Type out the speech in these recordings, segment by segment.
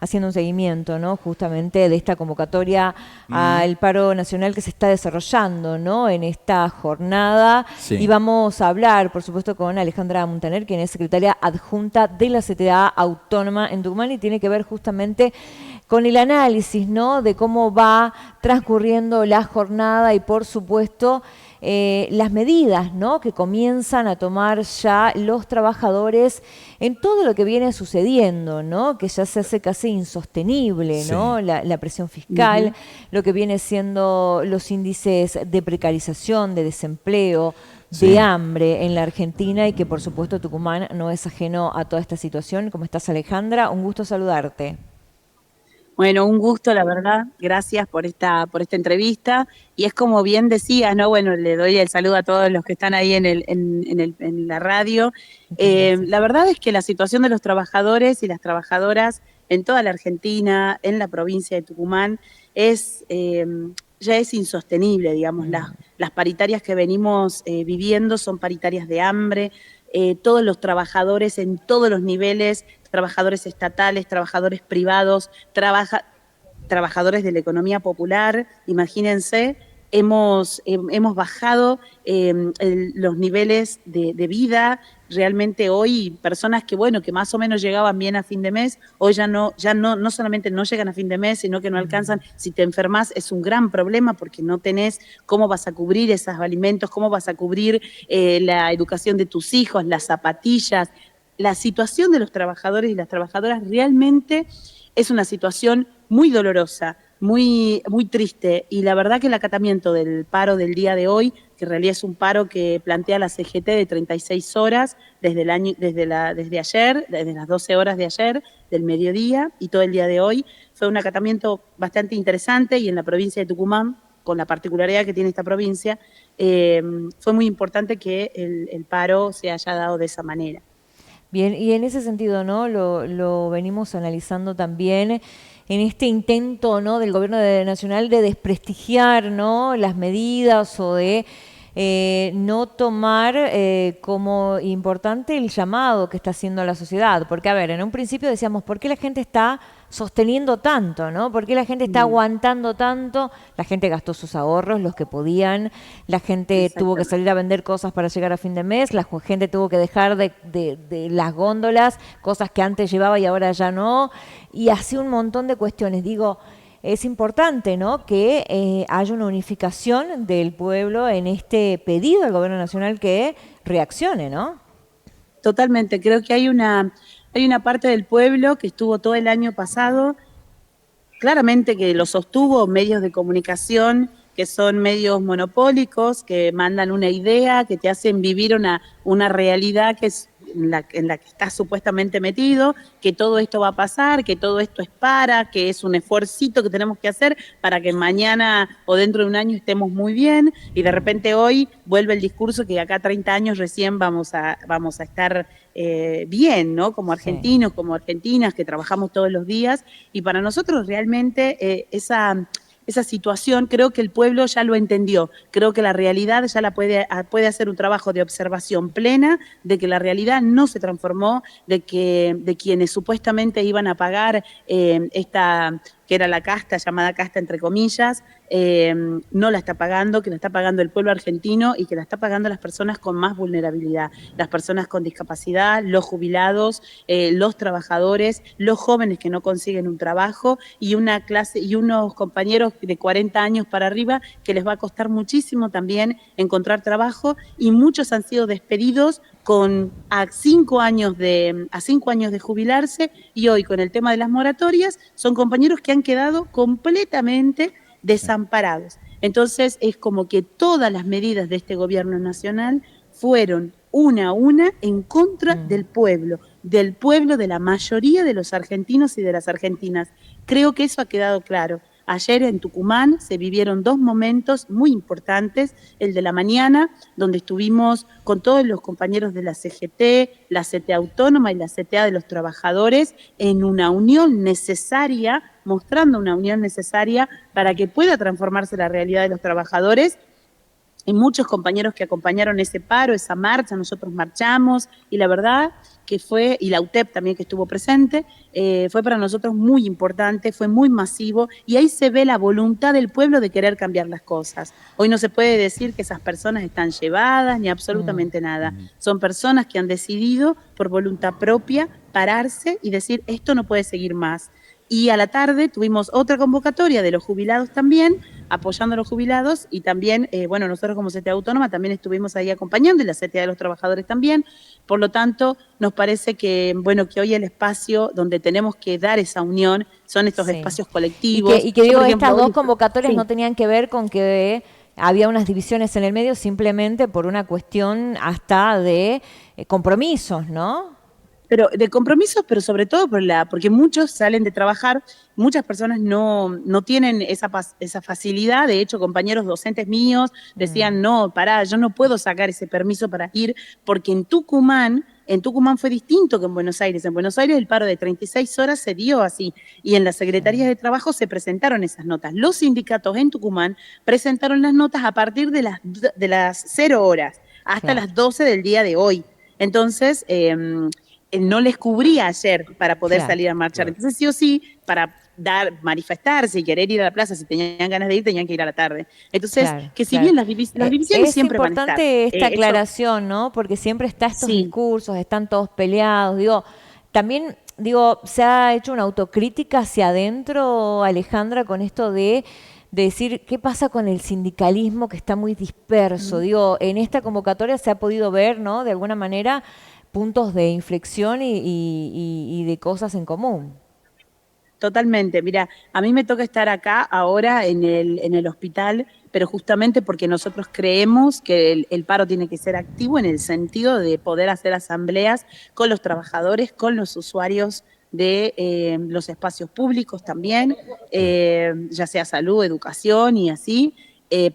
haciendo un seguimiento, ¿no? Justamente de esta convocatoria al paro nacional que se está desarrollando, ¿no? En esta jornada. Y Sí, vamos a hablar, por supuesto, con Alejandra Montaner, quien es secretaria adjunta de la CTA Autónoma en Tucumán y tiene que ver justamente con el análisis, ¿no? De cómo va transcurriendo la jornada y, por supuesto, las medidas, ¿no? Que comienzan a tomar ya los trabajadores en todo lo que viene sucediendo, ¿no? Que ya se hace casi insostenible, sí, ¿no? La presión fiscal, Ujú. lo que viene siendo los índices de precarización, de desempleo, de sí. hambre en la Argentina, y que por supuesto Tucumán no es ajeno a toda esta situación. ¿Cómo estás, Alejandra? Un gusto saludarte. Bueno, un gusto, la verdad. Gracias por esta entrevista. Y es como bien decías, ¿no? Bueno, le doy el saludo a todos los que están ahí en la radio. Muchas gracias. La verdad es que la situación de los trabajadores y las trabajadoras en toda la Argentina, en la provincia de Tucumán, es ya es insostenible, digamos. Mm. Las paritarias que venimos viviendo son paritarias de hambre. Todos los trabajadores en todos los niveles, trabajadores estatales, trabajadores privados, trabajadores de la economía popular, imagínense, hemos bajado los niveles de vida. Realmente hoy personas que, bueno, que más o menos llegaban bien a fin de mes, hoy no solamente no llegan a fin de mes, sino que no alcanzan. Si te enfermas es un gran problema porque no tenés cómo vas a cubrir esos alimentos, cómo vas a cubrir la educación de tus hijos, las zapatillas. La situación de los trabajadores y las trabajadoras realmente es una situación muy dolorosa, muy triste. Y la verdad que el acatamiento del paro del día de hoy, que en realidad es un paro que plantea la CGT de 36 horas desde ayer, desde las 12 horas de ayer, del mediodía y todo el día de hoy, fue un acatamiento bastante interesante. Y en la provincia de Tucumán, con la particularidad que tiene esta provincia, fue muy importante que el paro se haya dado de esa manera. Bien, y en ese sentido, ¿no? Lo venimos analizando también en este intento, ¿no? Del gobierno nacional de desprestigiar, ¿no? Las medidas o de no tomar como importante el llamado que está haciendo la sociedad. Porque, a ver, en un principio decíamos, ¿por qué la gente está sosteniendo tanto, ¿no? ¿Por qué la gente está Mm, aguantando tanto? La gente gastó sus ahorros, los que podían, la gente tuvo que exactamente. salir a vender cosas para llegar a fin de mes, la gente tuvo que dejar de las góndolas, cosas que antes llevaba y ahora ya no, y así un montón de cuestiones. Digo, es importante, ¿no? Que haya una unificación del pueblo en este pedido al gobierno nacional que reaccione, ¿no? Totalmente, creo que hay una parte del pueblo que estuvo todo el año pasado, claramente que lo sostuvo medios de comunicación que son medios monopólicos, que mandan una idea, que te hacen vivir una realidad que es en la que estás supuestamente metido, que todo esto va a pasar, que todo esto es que es un esfuercito que tenemos que hacer para que mañana o dentro de un año estemos muy bien. Y de repente hoy vuelve el discurso que acá 30 años recién vamos a estar bien, ¿no? Como Sí. argentinos, como argentinas, que trabajamos todos los días. Y para nosotros realmente esa situación creo que el pueblo ya lo entendió. Creo que la realidad ya puede hacer un trabajo de observación plena de que la realidad no se transformó, de quienes supuestamente iban a pagar esta que era la casta, llamada casta entre comillas, no la está pagando, que la está pagando el pueblo argentino y que la está pagando las personas con más vulnerabilidad, las personas con discapacidad, los jubilados, los trabajadores, los jóvenes que no consiguen un trabajo y una clase y unos compañeros de 40 años para arriba que les va a costar muchísimo también encontrar trabajo, y muchos han sido despedidos a 5 años de jubilarse, y hoy con el tema de las moratorias son compañeros que han quedado completamente Sí. desamparados. Entonces es como que todas las medidas de este gobierno nacional fueron una a una en contra Mm. del pueblo, de la mayoría de los argentinos y de las argentinas. Creo que eso ha quedado claro. Ayer en Tucumán se vivieron dos momentos muy importantes, el de la mañana, donde estuvimos con todos los compañeros de la CGT, la CTA Autónoma y la CTA de los Trabajadores, en una unión necesaria, mostrando una unión necesaria para que pueda transformarse la realidad de los trabajadores. Y muchos compañeros que acompañaron ese paro, esa marcha, nosotros marchamos, y la verdad que fue, y la UTEP también que estuvo presente, fue para nosotros muy importante, fue muy masivo, y ahí se ve la voluntad del pueblo de querer cambiar las cosas. Hoy no se puede decir que esas personas están llevadas ni absolutamente nada. Son personas que han decidido por voluntad propia pararse y decir, esto no puede seguir más. Y a la tarde tuvimos otra convocatoria de los jubilados también, apoyando a los jubilados, y también, bueno, nosotros como CTA Autónoma también estuvimos ahí acompañando, y la CTA de los trabajadores también. Por lo tanto, nos parece que, bueno, que hoy el espacio donde tenemos que dar esa unión son estos espacios colectivos. Y que digo, ejemplo, estas dos convocatorias sí. no tenían que ver con que había unas divisiones en el medio simplemente por una cuestión hasta de compromisos, ¿no? Pero de compromisos, pero sobre todo porque muchos salen de trabajar, muchas personas no tienen esa facilidad. De hecho, compañeros docentes míos decían, no, pará, yo no puedo sacar ese permiso para ir, porque en Tucumán fue distinto que en Buenos Aires. En Buenos Aires el paro de 36 horas se dio así, y en las secretarías de trabajo se presentaron esas notas. Los sindicatos en Tucumán presentaron las notas a partir de las 0 horas hasta las 12 del día de hoy. Entonces, no les cubría ayer para poder salir a marchar. Entonces, sí o sí, para manifestarse y querer ir a la plaza, si tenían ganas de ir, tenían que ir a la tarde. Entonces, que si bien las divisiones siempre van a estar. Es importante esta aclaración, ¿no? Porque siempre están estos discursos, están todos peleados. Digo, también, se ha hecho una autocrítica hacia adentro, Alejandra, con esto de decir qué pasa con el sindicalismo que está muy disperso. En esta convocatoria se ha podido ver, ¿no? De alguna manera, puntos de inflexión y de cosas en común. Totalmente. Mira, a mí me toca estar acá ahora en el hospital, pero justamente porque nosotros creemos que el paro tiene que ser activo en el sentido de poder hacer asambleas con los trabajadores, con los usuarios de los espacios públicos también, ya sea salud, educación y así,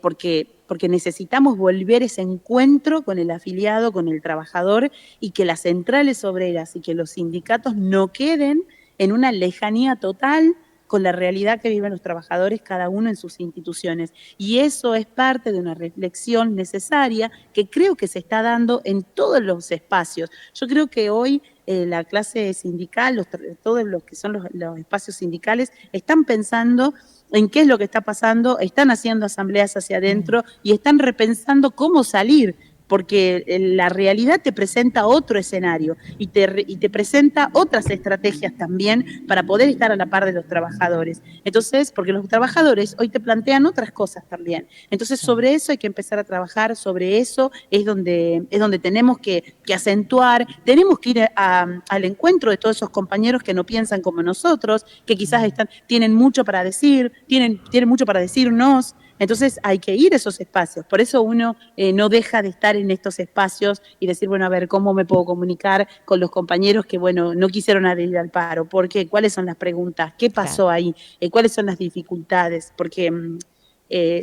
porque necesitamos volver ese encuentro con el afiliado, con el trabajador, y que las centrales obreras y que los sindicatos no queden en una lejanía total con la realidad que viven los trabajadores, cada uno en sus instituciones. Y eso es parte de una reflexión necesaria que creo que se está dando en todos los espacios. Yo creo que hoy la clase sindical, todos los que son los espacios sindicales, están pensando en qué es lo que está pasando, están haciendo asambleas hacia adentro y están repensando cómo salir, porque la realidad te presenta otro escenario y te presenta otras estrategias también para poder estar a la par de los trabajadores. Entonces, porque los trabajadores hoy te plantean otras cosas también. Entonces, sobre eso hay que empezar a trabajar, sobre eso es donde tenemos que acentuar, tenemos que ir al encuentro de todos esos compañeros que no piensan como nosotros, que quizás tienen mucho para decir, tienen mucho para decirnos. Entonces hay que ir a esos espacios. Por eso uno no deja de estar en estos espacios y decir, bueno, a ver, ¿cómo me puedo comunicar con los compañeros que, bueno, no quisieron adherir al paro? ¿Por qué? ¿Cuáles son las preguntas? ¿Qué pasó ahí? ¿Cuáles son las dificultades? Porque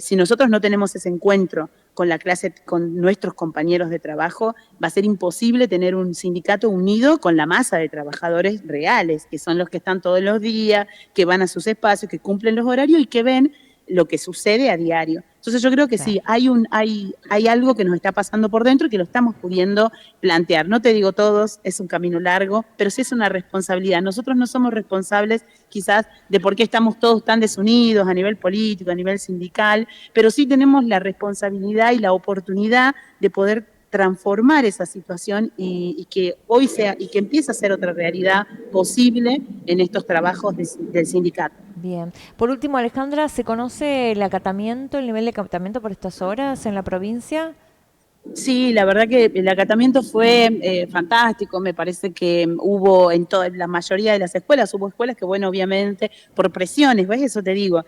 si nosotros no tenemos ese encuentro con la clase, con nuestros compañeros de trabajo, va a ser imposible tener un sindicato unido con la masa de trabajadores reales, que son los que están todos los días, que van a sus espacios, que cumplen los horarios y que ven lo que sucede a diario. Entonces yo creo que sí, hay algo que nos está pasando por dentro y que lo estamos pudiendo plantear. No te digo todos, es un camino largo, pero sí es una responsabilidad. Nosotros no somos responsables quizás de por qué estamos todos tan desunidos a nivel político, a nivel sindical, pero sí tenemos la responsabilidad y la oportunidad de poder transformar esa situación y que hoy sea, y que empiece a ser otra realidad posible en estos trabajos del sindicato. Bien. Por último, Alejandra, ¿se conoce el acatamiento, el nivel de acatamiento por estas horas en la provincia? Sí, la verdad que el acatamiento fue fantástico. Me parece que hubo en la mayoría de las escuelas, hubo escuelas que, bueno, obviamente, por presiones, ¿ves? Eso te digo.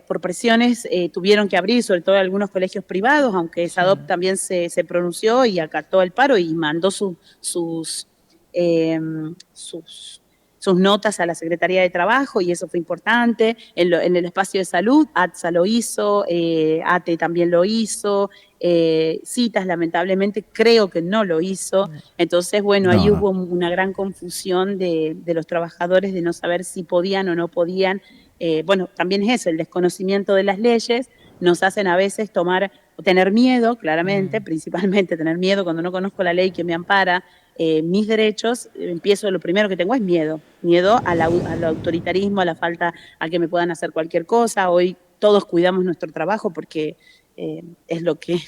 Por presiones tuvieron que abrir, sobre todo algunos colegios privados, aunque SADOP también se pronunció y acató el paro y mandó sus notas a la Secretaría de Trabajo, y eso fue importante. En el espacio de salud, ATSA lo hizo, ATE también lo hizo, Citas lamentablemente creo que no lo hizo. Entonces, bueno, ahí hubo una gran confusión de los trabajadores de no saber si podían o no podían. Bueno, también es eso, el desconocimiento de las leyes nos hacen a veces tener miedo, claramente, principalmente tener miedo cuando no conozco la ley que me ampara, mis derechos, empiezo, lo primero que tengo es miedo, miedo al autoritarismo, a la falta a que me puedan hacer cualquier cosa. Hoy todos cuidamos nuestro trabajo porque es lo que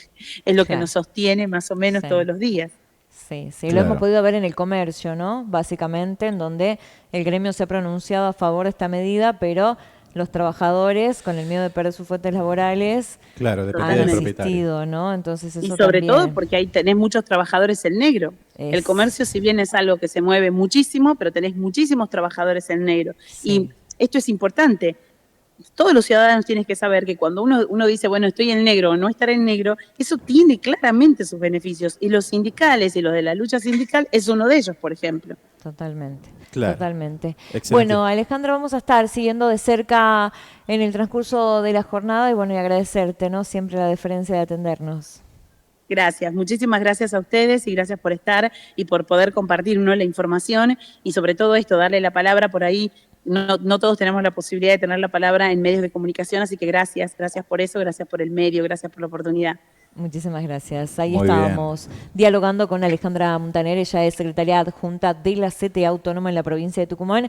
Claro, nos sostiene más o menos todos sí. los días. Sí, sí, lo hemos Claro. podido ver en el comercio, ¿no? Básicamente, en donde el gremio se ha pronunciado a favor de esta medida, pero los trabajadores, con el miedo de perder sus fuentes laborales, Claro, depende han del propietario. asistido, ¿no? Entonces Y eso sobre todo también porque ahí tenés muchos trabajadores en negro. El es, comercio, si bien es algo que se mueve muchísimo, pero tenés muchísimos trabajadores en negro. Y sí, esto es importante. Todos los ciudadanos tienen que saber que cuando uno dice, bueno, estoy en negro o no estar en negro, eso tiene claramente sus beneficios. Y los sindicales y los de la lucha sindical es uno de ellos, por ejemplo. totalmente, Claro. totalmente. Excelente. Bueno, Alejandra, vamos a estar siguiendo de cerca en el transcurso de la jornada y bueno, y agradecerte, ¿no? Siempre la deferencia de atendernos. Gracias, muchísimas gracias a ustedes y gracias por estar y por poder compartir, ¿no?, la información y sobre todo esto, darle la palabra por ahí. No todos tenemos la posibilidad de tener la palabra en medios de comunicación, así que gracias por eso, gracias por el medio, gracias por la oportunidad. Muchísimas gracias. Ahí Muy bien. estábamos dialogando con Alejandra Montaner, ella es secretaria adjunta de la CTA Autónoma en la provincia de Tucumán.